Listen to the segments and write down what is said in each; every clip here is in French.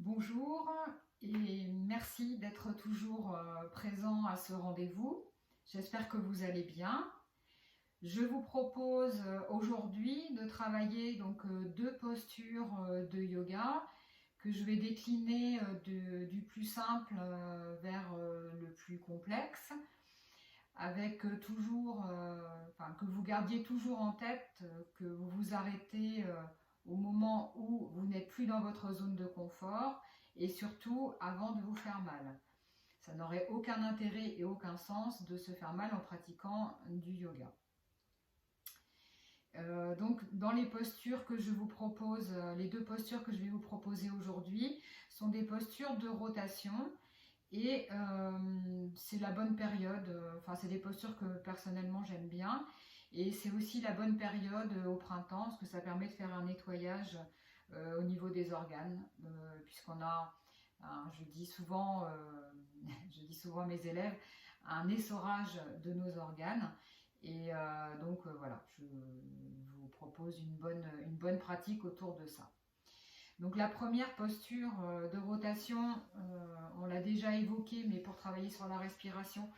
Bonjour et merci d'être toujours présent à ce rendez-vous. J'espère que vous allez bien. Je vous propose aujourd'hui de travailler deux postures de yoga que je vais décliner du plus simple vers le plus complexe, avec que vous gardiez toujours en tête que vous vous arrêtez au moment où vous n'êtes plus dans votre zone de confort et surtout avant de vous faire mal. Ça n'aurait aucun intérêt et aucun sens de se faire mal en pratiquant du yoga. Donc dans les postures que je vous propose, les deux postures que je vais vous proposer aujourd'hui sont des postures de rotation et c'est la bonne période, c'est des postures que personnellement j'aime bien et c'est aussi la bonne période au printemps parce que ça permet de faire un nettoyage au niveau des organes puisqu'on a, je dis souvent à mes élèves, un essorage de nos organes. Et voilà, je vous propose une bonne pratique autour de ça. Donc la première posture de rotation, on l'a déjà évoqué, mais pour travailler sur la respiration,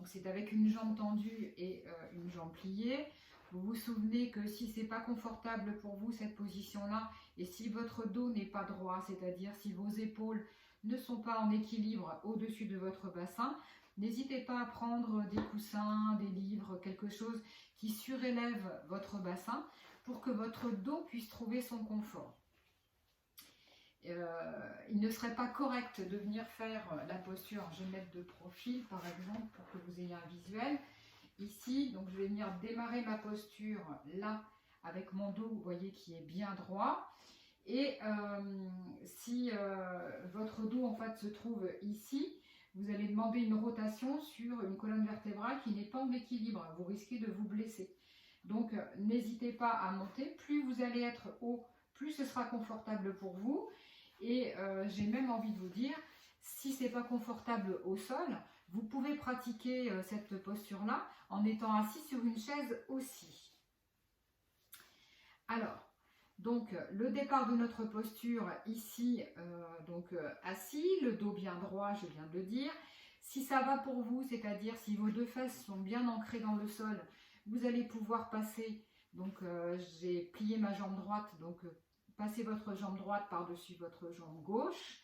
c'est avec une jambe tendue et une jambe pliée. Vous vous souvenez que si ce n'est pas confortable pour vous cette position-là, et si votre dos n'est pas droit, c'est-à-dire si vos épaules ne sont pas en équilibre au-dessus de votre bassin, n'hésitez pas à prendre des coussins, des livres, quelque chose qui surélève votre bassin pour que votre dos puisse trouver son confort. Il ne serait pas correct de venir faire la posture, je vais mettre de profil par exemple pour que vous ayez un visuel. Ici, donc je vais venir démarrer ma posture là avec mon dos, vous voyez, qui est bien droit. Et si votre dos en fait se trouve ici, vous allez demander une rotation sur une colonne vertébrale qui n'est pas en équilibre. Vous risquez de vous blesser. Donc n'hésitez pas à monter. Plus vous allez être haut, plus ce sera confortable pour vous. Et j'ai même envie de vous dire, si ce n'est pas confortable au sol, vous pouvez pratiquer cette posture-là en étant assis sur une chaise aussi. Alors, donc le départ de notre posture ici, assis, le dos bien droit, je viens de le dire. Si ça va pour vous, c'est-à-dire si vos deux fesses sont bien ancrées dans le sol, vous allez pouvoir passer, j'ai plié ma jambe droite, passez votre jambe droite par-dessus votre jambe gauche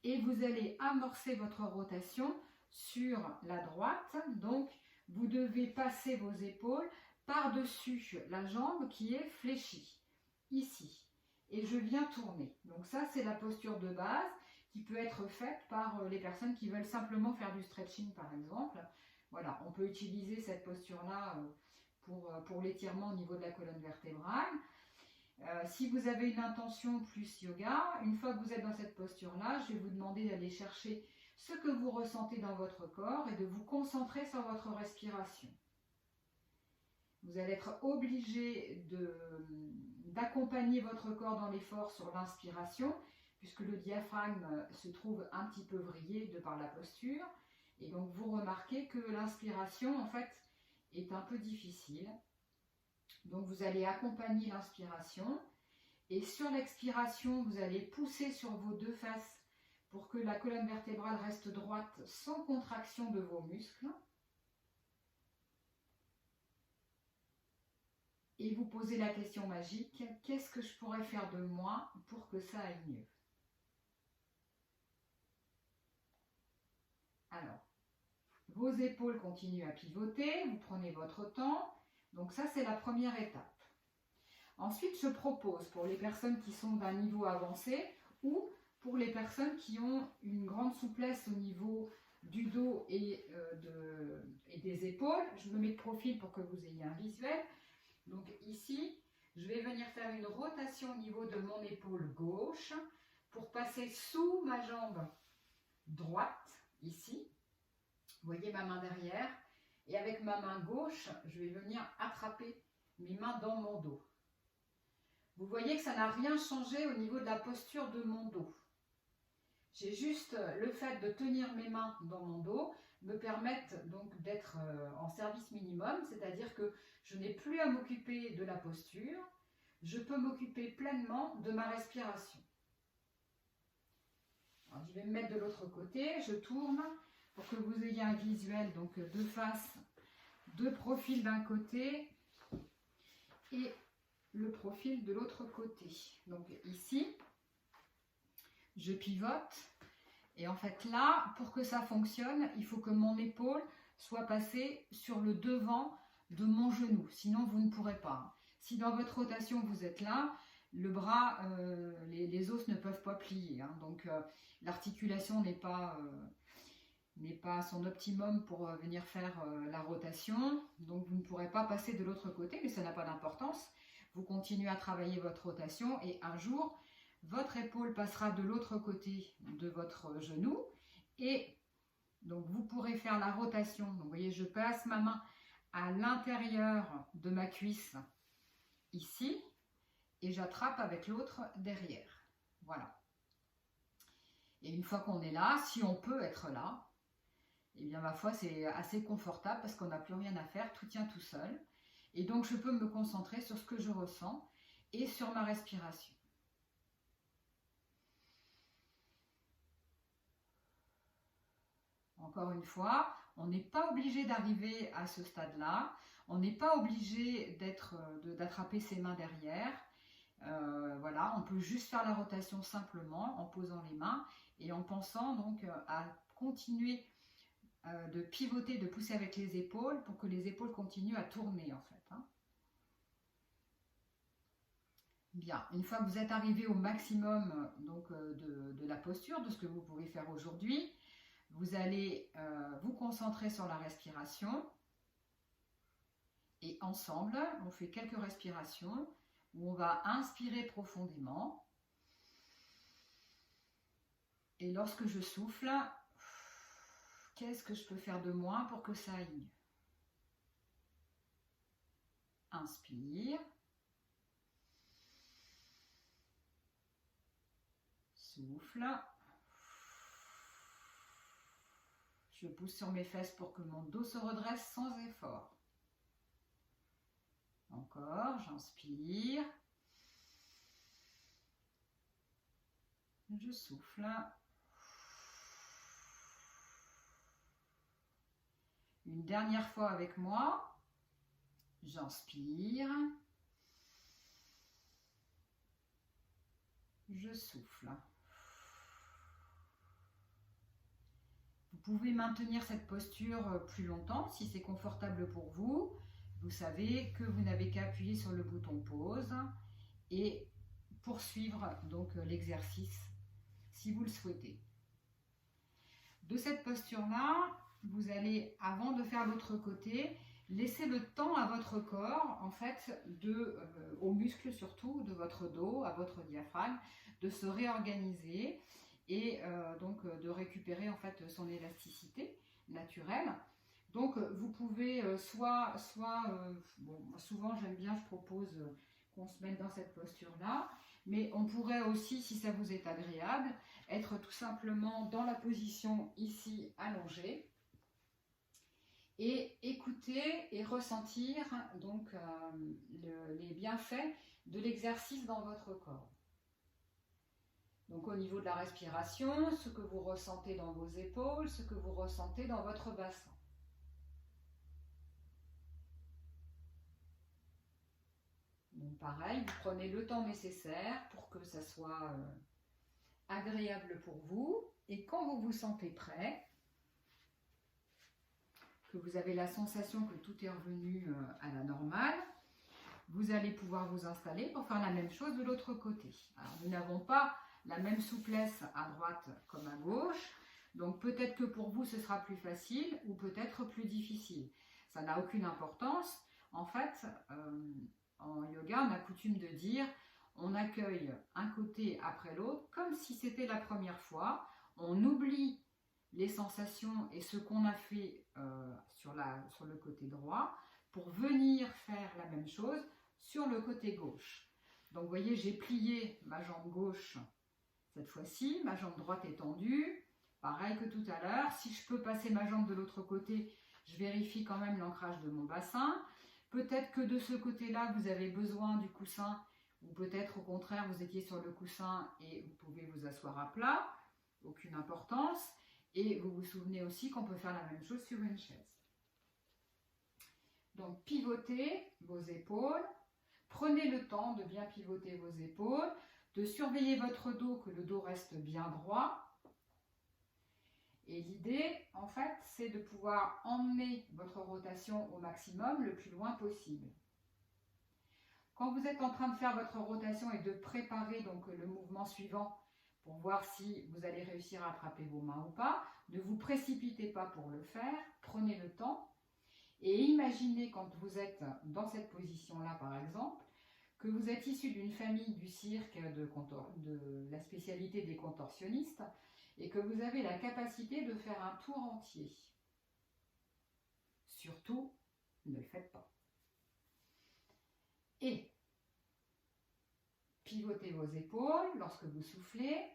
et vous allez amorcer votre rotation sur la droite. Donc vous devez passer vos épaules par-dessus la jambe qui est fléchie ici et je viens tourner. Donc ça c'est la posture de base qui peut être faite par les personnes qui veulent simplement faire du stretching par exemple. Voilà, on peut utiliser cette posture là pour l'étirement au niveau de la colonne vertébrale. Si vous avez une intention plus yoga, une fois que vous êtes dans cette posture là, je vais vous demander d'aller chercher ce que vous ressentez dans votre corps et de vous concentrer sur votre respiration. Vous allez être obligé d'accompagner votre corps dans l'effort sur l'inspiration, puisque le diaphragme se trouve un petit peu vrillé de par la posture. Et donc vous remarquez que l'inspiration, en fait, est un peu difficile. Donc vous allez accompagner l'inspiration. Et sur l'expiration, vous allez pousser sur vos deux fesses pour que la colonne vertébrale reste droite sans contraction de vos muscles. Et vous posez la question magique, qu'est-ce que je pourrais faire de moi pour que ça aille mieux? Alors, vos épaules continuent à pivoter, vous prenez votre temps. Donc ça, c'est la première étape. Ensuite, je propose pour les personnes qui sont d'un niveau avancé ou pour les personnes qui ont une grande souplesse au niveau du dos et des épaules, je me mets de profil pour que vous ayez un visuel. Donc ici, je vais venir faire une rotation au niveau de mon épaule gauche pour passer sous ma jambe droite, ici. Vous voyez ma main derrière. Et avec ma main gauche, je vais venir attraper mes mains dans mon dos. Vous voyez que ça n'a rien changé au niveau de la posture de mon dos. J'ai juste le fait de tenir mes mains dans mon dos me permettent donc d'être en service minimum, c'est-à-dire que je n'ai plus à m'occuper de la posture, je peux m'occuper pleinement de ma respiration. Alors, je vais me mettre de l'autre côté, je tourne pour que vous ayez un visuel, donc de face, de profil d'un côté et le profil de l'autre côté. Donc ici, je pivote et en fait là, pour que ça fonctionne, il faut que mon épaule soit passée sur le devant de mon genou, sinon vous ne pourrez pas. Si dans votre rotation vous êtes là, le bras, les os ne peuvent pas plier, hein, donc l'articulation n'est pas à son optimum pour venir faire la rotation, donc vous ne pourrez pas passer de l'autre côté, mais ça n'a pas d'importance. Vous continuez à travailler votre rotation et un jour, votre épaule passera de l'autre côté de votre genou et donc vous pourrez faire la rotation. Donc vous voyez, je passe ma main à l'intérieur de ma cuisse ici et j'attrape avec l'autre derrière. Voilà. Et une fois qu'on est là, si on peut être là, eh bien ma foi c'est assez confortable parce qu'on n'a plus rien à faire, tout tient tout seul. Et donc je peux me concentrer sur ce que je ressens et sur ma respiration. Encore une fois, on n'est pas obligé d'arriver à ce stade-là. On n'est pas obligé d'attraper ses mains derrière. Voilà, on peut juste faire la rotation simplement en posant les mains et en pensant donc à continuer de pivoter, de pousser avec les épaules pour que les épaules continuent à tourner en fait. Hein. Bien, une fois que vous êtes arrivé au maximum donc, de la posture, de ce que vous pouvez faire aujourd'hui, vous allez vous concentrer sur la respiration et ensemble, on fait quelques respirations où on va inspirer profondément et lorsque je souffle, qu'est-ce que je peux faire de moins pour que ça aille mieux? Inspire. Souffle. Je pousse sur mes fesses pour que mon dos se redresse sans effort. Encore, j'inspire. Je souffle. Une dernière fois avec moi. J'inspire. Je souffle. Vous pouvez maintenir cette posture plus longtemps si c'est confortable pour vous. Vous savez que vous n'avez qu'à appuyer sur le bouton pause et poursuivre donc l'exercice si vous le souhaitez. De cette posture-là, vous allez, avant de faire l'autre côté, laisser le temps à votre corps, en fait, aux muscles surtout de votre dos, à votre diaphragme, de se réorganiser et donc de récupérer en fait son élasticité naturelle. Donc vous pouvez bon, souvent j'aime bien, je propose qu'on se mette dans cette posture-là, mais on pourrait aussi, si ça vous est agréable, être tout simplement dans la position ici allongée et écouter et ressentir donc les bienfaits de l'exercice dans votre corps. Donc au niveau de la respiration, ce que vous ressentez dans vos épaules, ce que vous ressentez dans votre bassin. Donc pareil, vous prenez le temps nécessaire pour que ça soit agréable pour vous. Et quand vous vous sentez prêt, que vous avez la sensation que tout est revenu à la normale, vous allez pouvoir vous installer pour faire la même chose de l'autre côté. Alors nous n'avons pas la même souplesse à droite comme à gauche, donc peut-être que pour vous ce sera plus facile ou peut-être plus difficile. Ça n'a aucune importance. En fait, en yoga, on a coutume de dire on accueille un côté après l'autre comme si c'était la première fois. On oublie les sensations et ce qu'on a fait sur le côté droit pour venir faire la même chose sur le côté gauche. Donc vous voyez, j'ai plié ma jambe gauche cette fois-ci, ma jambe droite est tendue, pareil que tout à l'heure. Si je peux passer ma jambe de l'autre côté, je vérifie quand même l'ancrage de mon bassin. Peut-être que de ce côté-là, vous avez besoin du coussin, ou peut-être au contraire, vous étiez sur le coussin et vous pouvez vous asseoir à plat. aucune importance. Et vous vous souvenez aussi qu'on peut faire la même chose sur une chaise. Donc pivotez vos épaules, prenez le temps de bien pivoter vos épaules, de surveiller votre dos, que le dos reste bien droit. Et l'idée, en fait, c'est de pouvoir emmener votre rotation au maximum, le plus loin possible. Quand vous êtes en train de faire votre rotation et de préparer donc le mouvement suivant pour voir si vous allez réussir à attraper vos mains ou pas, ne vous précipitez pas pour le faire, prenez le temps et imaginez quand vous êtes dans cette position-là par exemple, que vous êtes issu d'une famille du cirque, de la spécialité des contorsionnistes et que vous avez la capacité de faire un tour entier. Surtout, ne le faites pas. Et pivotez vos épaules lorsque vous soufflez.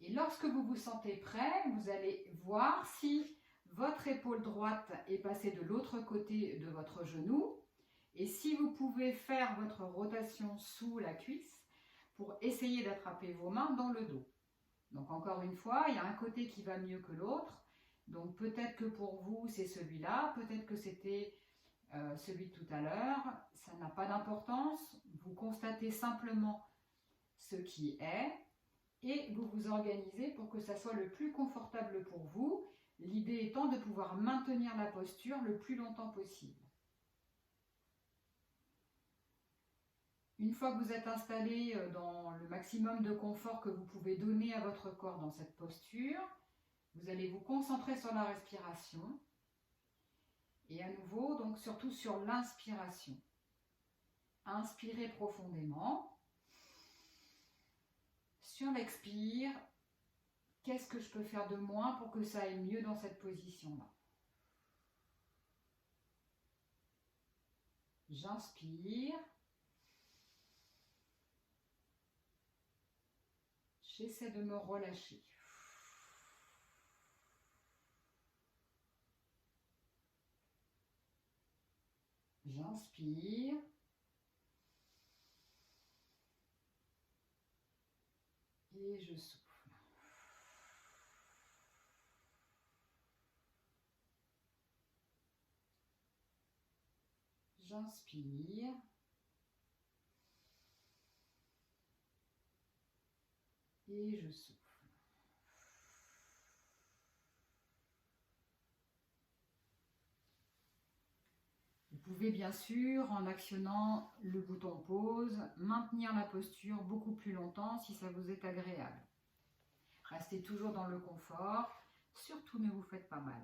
Et lorsque vous vous sentez prêt, vous allez voir si votre épaule droite est passée de l'autre côté de votre genou et si vous pouvez faire votre rotation sous la cuisse pour essayer d'attraper vos mains dans le dos. Donc encore une fois, il y a un côté qui va mieux que l'autre. Donc peut-être que pour vous c'est celui-là, peut-être que c'était celui de tout à l'heure. Ça n'a pas d'importance. Vous constatez simplement ce qui est et vous vous organisez pour que ça soit le plus confortable pour vous. L'idée étant de pouvoir maintenir la posture le plus longtemps possible. Une fois que vous êtes installé dans le maximum de confort que vous pouvez donner à votre corps dans cette posture, vous allez vous concentrer sur la respiration et à nouveau, donc surtout sur l'inspiration. Inspirez profondément. Sur l'expire, qu'est-ce que je peux faire de moins pour que ça aille mieux dans cette position-là? J'inspire. J'essaie de me relâcher. J'inspire. Et je souffle. J'inspire. Et je souffle. Vous pouvez bien sûr, en actionnant le bouton pause, maintenir la posture beaucoup plus longtemps si ça vous est agréable. Restez toujours dans le confort, surtout ne vous faites pas mal.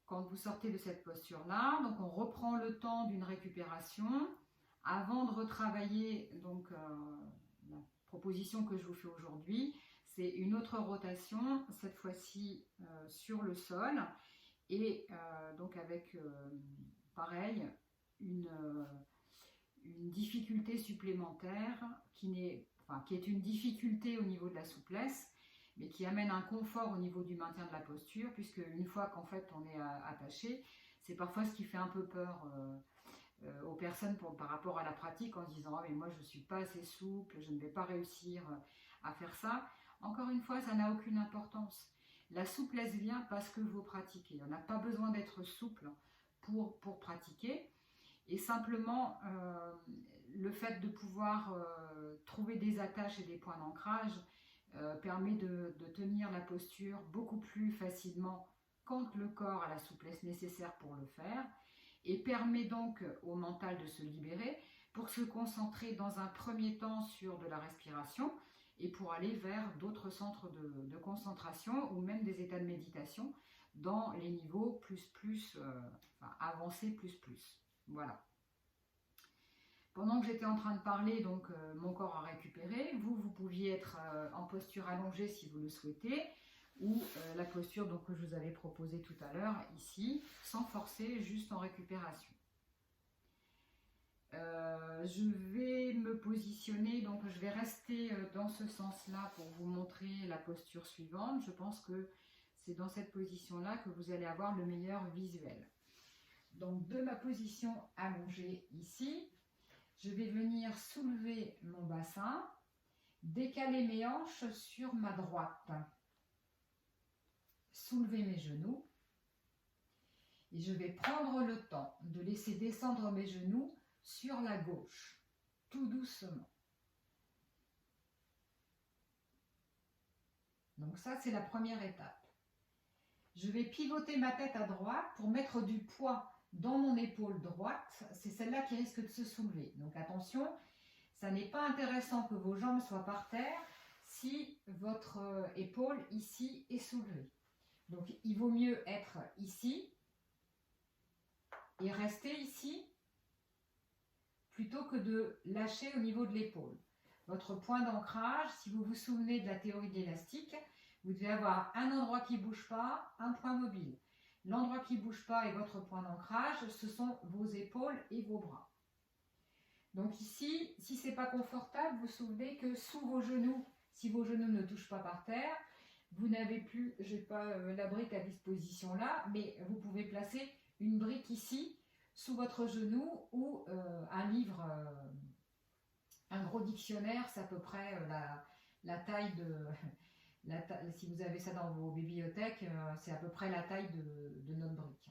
Quand vous sortez de cette posture-là, donc on reprend le temps d'une récupération avant de retravailler donc, la proposition que je vous fais aujourd'hui. C'est une autre rotation, cette fois-ci sur le sol. Et donc avec, pareil, une difficulté supplémentaire qui est une difficulté au niveau de la souplesse, mais qui amène un confort au niveau du maintien de la posture, puisque une fois qu'en fait on est attaché, c'est parfois ce qui fait un peu peur aux personnes par rapport à la pratique, en se disant « Ah mais moi je ne suis pas assez souple, je ne vais pas réussir à faire ça ». Encore une fois, ça n'a aucune importance. La souplesse vient parce que vous pratiquez. On n'a pas besoin d'être souple pour pratiquer. Et simplement, le fait de pouvoir trouver des attaches et des points d'ancrage permet de tenir la posture beaucoup plus facilement quand le corps a la souplesse nécessaire pour le faire et permet donc au mental de se libérer pour se concentrer dans un premier temps sur de la respiration et pour aller vers d'autres centres de concentration ou même des états de méditation dans les niveaux avancés plus. Voilà. Pendant que j'étais en train de parler, donc mon corps a récupéré. Vous pouviez être en posture allongée si vous le souhaitez, ou la posture donc, que je vous avais proposée tout à l'heure, ici, sans forcer, juste en récupération. Je vais me positionner, donc je vais rester dans ce sens-là pour vous montrer la posture suivante. Je pense que c'est dans cette position-là que vous allez avoir le meilleur visuel. Donc de ma position allongée ici, je vais venir soulever mon bassin, décaler mes hanches sur ma droite, soulever mes genoux et je vais prendre le temps de laisser descendre mes genoux sur la gauche, tout doucement. Donc ça, c'est la première étape. Je vais pivoter ma tête à droite pour mettre du poids dans mon épaule droite. C'est celle-là qui risque de se soulever. Donc attention, ça n'est pas intéressant que vos jambes soient par terre si votre épaule ici est soulevée. Donc il vaut mieux être ici et rester ici plutôt que de lâcher au niveau de l'épaule. Votre point d'ancrage, si vous vous souvenez de la théorie de l'élastique, vous devez avoir un endroit qui ne bouge pas, un point mobile. L'endroit qui ne bouge pas et votre point d'ancrage, ce sont vos épaules et vos bras. Donc ici, si ce n'est pas confortable, vous souvenez que sous vos genoux, si vos genoux ne touchent pas par terre, vous n'avez plus, je n'ai pas la brique à disposition là, mais vous pouvez placer une brique ici, sous votre genou, ou un livre, un gros dictionnaire, c'est à peu près la taille de... si vous avez ça dans vos bibliothèques, c'est à peu près la taille de notre brique.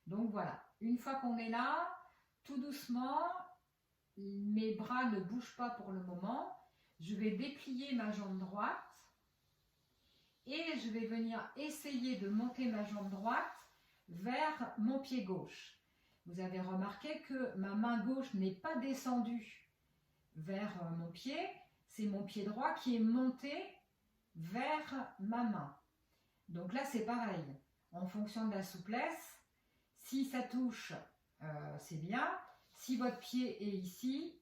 Donc voilà, une fois qu'on est là, tout doucement, mes bras ne bougent pas pour le moment, je vais déplier ma jambe droite et je vais venir essayer de monter ma jambe droite vers mon pied gauche. Vous avez remarqué que ma main gauche n'est pas descendue vers mon pied, c'est mon pied droit qui est monté vers ma main. Donc là c'est pareil, en fonction de la souplesse, si ça touche, c'est bien. Si votre pied est ici,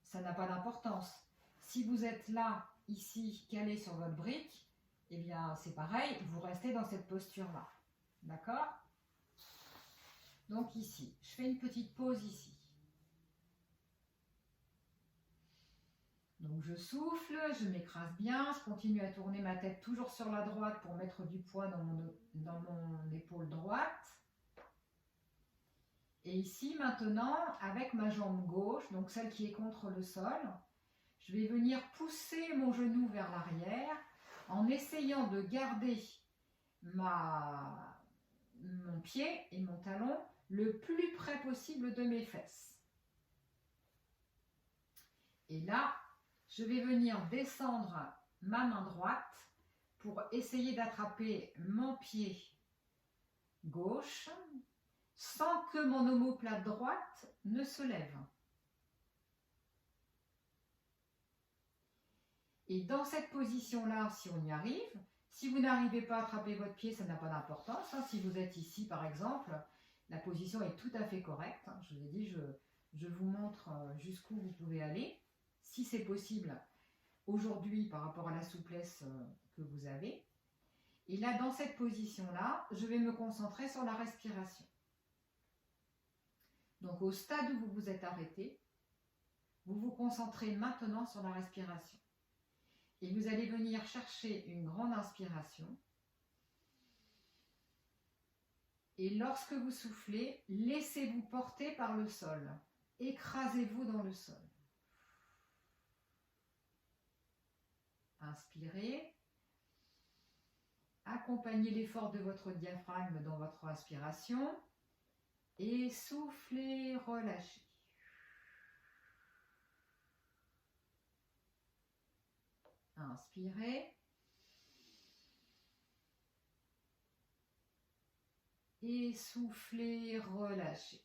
ça n'a pas d'importance. Si vous êtes là, ici, calé sur votre brique, eh bien c'est pareil, vous restez dans cette posture-là. D'accord? Donc ici, je fais une petite pause ici. Donc je souffle, je m'écrase bien, je continue à tourner ma tête toujours sur la droite pour mettre du poids dans mon épaule droite. Et ici maintenant, avec ma jambe gauche, donc celle qui est contre le sol, je vais venir pousser mon genou vers l'arrière en essayant de garder mon pied et mon talon le plus près possible de mes fesses. Et là, je vais venir descendre ma main droite pour essayer d'attraper mon pied gauche sans que mon omoplate droite ne se lève. Et dans cette position-là, si on y arrive, si vous n'arrivez pas à attraper votre pied, ça n'a pas d'importance. Si vous êtes ici, par exemple, la position est tout à fait correcte. Je vous ai dit, je vous montre jusqu'où vous pouvez aller. Si c'est possible aujourd'hui par rapport à la souplesse que vous avez. Et là, dans cette position-là, je vais me concentrer sur la respiration. Donc, au stade où vous vous êtes arrêté, vous vous concentrez maintenant sur la respiration. Et vous allez venir chercher une grande inspiration. Et lorsque vous soufflez, laissez-vous porter par le sol. Écrasez-vous dans le sol. Inspirez. Accompagnez l'effort de votre diaphragme dans votre aspiration. Et soufflez, relâchez. Inspirez. Et soufflez, relâchez.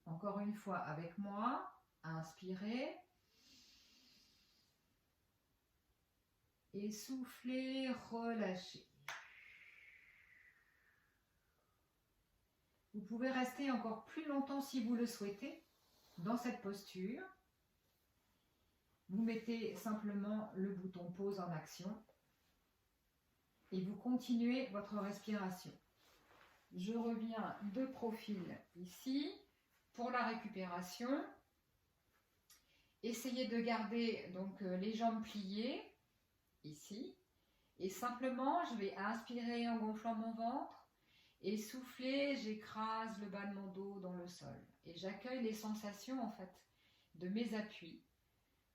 Encore une fois avec moi. Inspirez. Et soufflez, relâchez. Vous pouvez rester encore plus longtemps si vous le souhaitez dans cette posture. Vous mettez simplement le bouton pause en action et vous continuez votre respiration. Je reviens de profil ici pour la récupération. Essayez de garder donc les jambes pliées ici et simplement je vais inspirer en gonflant mon ventre Et souffler, j'écrase le bas de mon dos dans le sol. Et j'accueille les sensations en fait de mes appuis,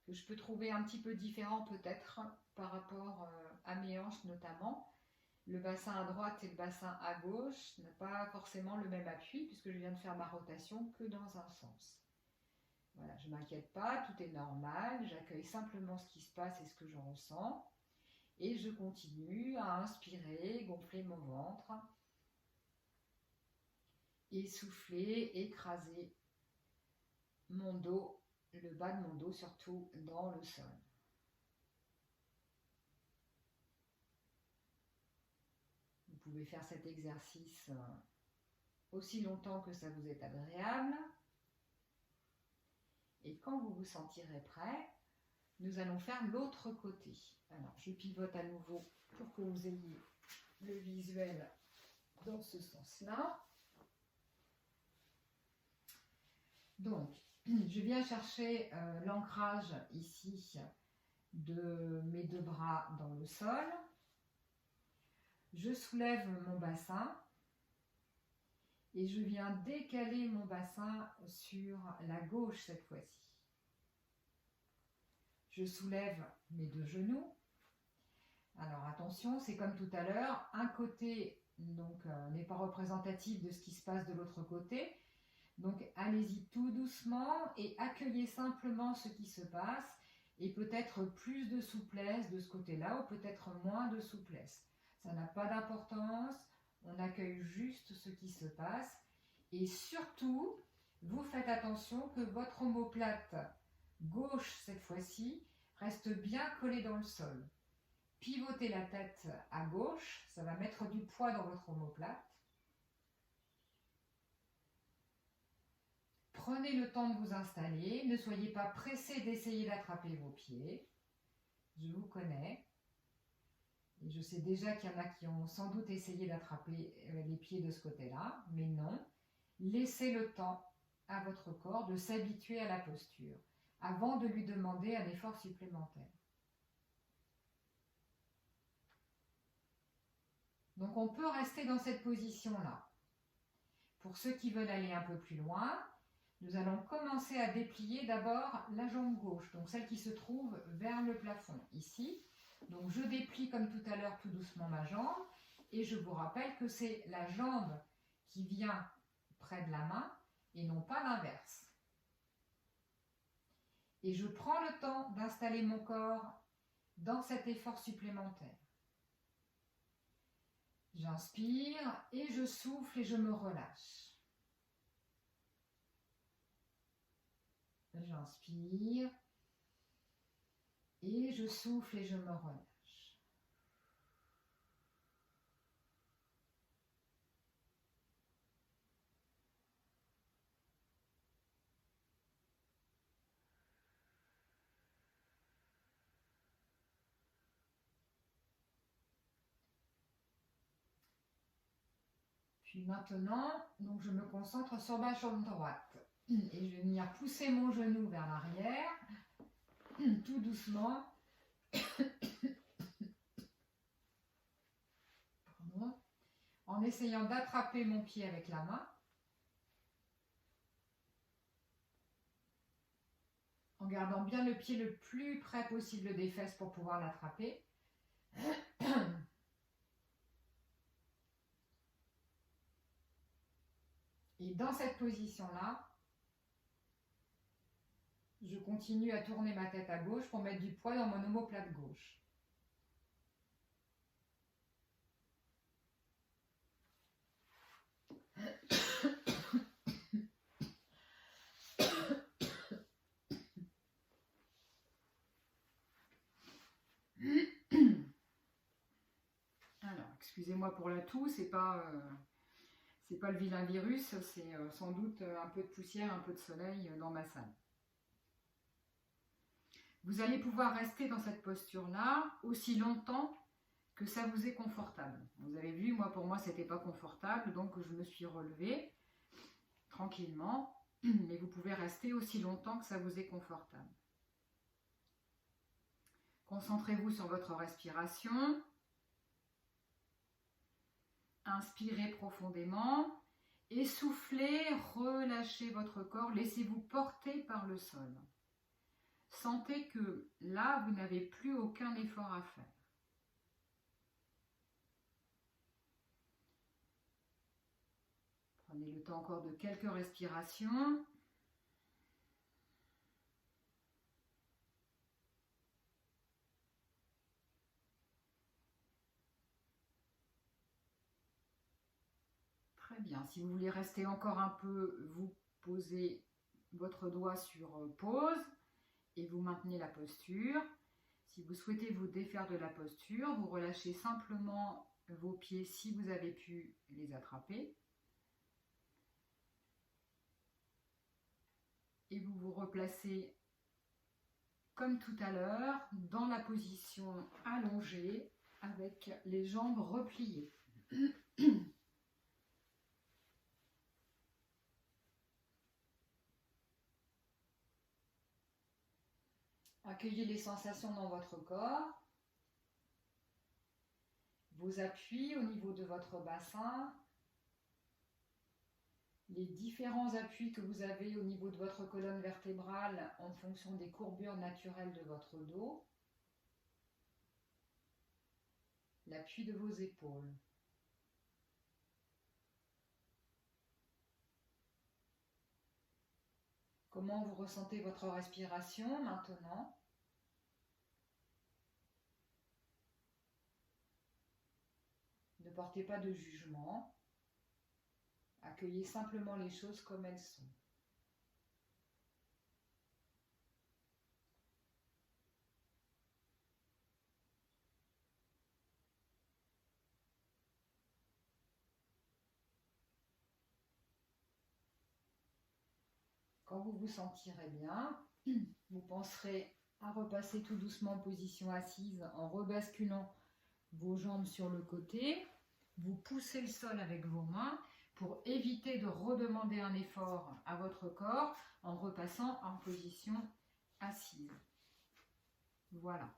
que je peux trouver un petit peu différents peut-être par rapport à mes hanches notamment. Le bassin à droite et le bassin à gauche n'a pas forcément le même appui puisque je viens de faire ma rotation que dans un sens. Voilà, je ne m'inquiète pas, tout est normal, j'accueille simplement ce qui se passe et ce que je ressens. Et je continue à inspirer, gonfler mon ventre. Et souffler, écraser mon dos, le bas de mon dos surtout dans le sol. Vous pouvez faire cet exercice aussi longtemps que ça vous est agréable. Et quand vous vous sentirez prêt, nous allons faire l'autre côté. Alors, je pivote à nouveau pour que vous ayez le visuel dans ce sens-là. Donc, je viens chercher l'ancrage ici de mes deux bras dans le sol. Je soulève mon bassin et je viens décaler mon bassin sur la gauche cette fois-ci. Je soulève mes deux genoux. Alors attention, c'est comme tout à l'heure, un côté n'est pas représentatif de ce qui se passe de l'autre côté. Donc allez-y tout doucement et accueillez simplement ce qui se passe et peut-être plus de souplesse de ce côté-là ou peut-être moins de souplesse. Ça n'a pas d'importance, on accueille juste ce qui se passe et surtout, vous faites attention que votre omoplate gauche cette fois-ci reste bien collée dans le sol. Pivotez la tête à gauche, ça va mettre du poids dans votre omoplate. Prenez le temps de vous installer, ne soyez pas pressé d'essayer d'attraper vos pieds. Je vous connais. Et je sais déjà qu'il y en a qui ont sans doute essayé d'attraper les pieds de ce côté-là, mais non. Laissez le temps à votre corps de s'habituer à la posture avant de lui demander un effort supplémentaire. Donc on peut rester dans cette position-là. Pour ceux qui veulent aller un peu plus loin, nous allons commencer à déplier d'abord la jambe gauche, donc celle qui se trouve vers le plafond, ici. Donc je déplie comme tout à l'heure tout doucement ma jambe et je vous rappelle que c'est la jambe qui vient près de la main et non pas l'inverse. Et je prends le temps d'installer mon corps dans cet effort supplémentaire. J'inspire et je souffle et je me relâche. J'inspire et je souffle et je me relâche. Puis maintenant, donc je me concentre sur ma jambe droite. Et je vais venir pousser mon genou vers l'arrière, tout doucement. En essayant d'attraper mon pied avec la main. En gardant bien le pied le plus près possible des fesses pour pouvoir l'attraper. Et dans cette position-là, je continue à tourner ma tête à gauche pour mettre du poids dans mon omoplate gauche. Alors, excusez-moi pour la toux, c'est pas le vilain virus, c'est sans doute un peu de poussière, un peu de soleil dans ma salle. Vous allez pouvoir rester dans cette posture-là aussi longtemps que ça vous est confortable. Vous avez vu, pour moi, c'était pas confortable, donc je me suis relevée tranquillement, mais vous pouvez rester aussi longtemps que ça vous est confortable. Concentrez-vous sur votre respiration. Inspirez profondément. Essoufflez, relâchez votre corps, laissez-vous porter par le sol. Sentez que là, vous n'avez plus aucun effort à faire. Prenez le temps encore de quelques respirations. Très bien. Si vous voulez rester encore un peu, vous posez votre doigt sur pause et vous maintenez la posture. Si vous souhaitez vous défaire de la posture, vous relâchez simplement vos pieds si vous avez pu les attraper. Et vous vous replacez comme tout à l'heure dans la position allongée avec les jambes repliées. Accueillez les sensations dans votre corps, vos appuis au niveau de votre bassin, les différents appuis que vous avez au niveau de votre colonne vertébrale en fonction des courbures naturelles de votre dos, l'appui de vos épaules. Comment vous ressentez votre respiration maintenant ? Ne portez pas de jugement. Accueillez simplement les choses comme elles sont. Quand vous vous sentirez bien, vous penserez à repasser tout doucement en position assise en rebasculant vos jambes sur le côté. Vous poussez le sol avec vos mains pour éviter de redemander un effort à votre corps en repassant en position assise. Voilà.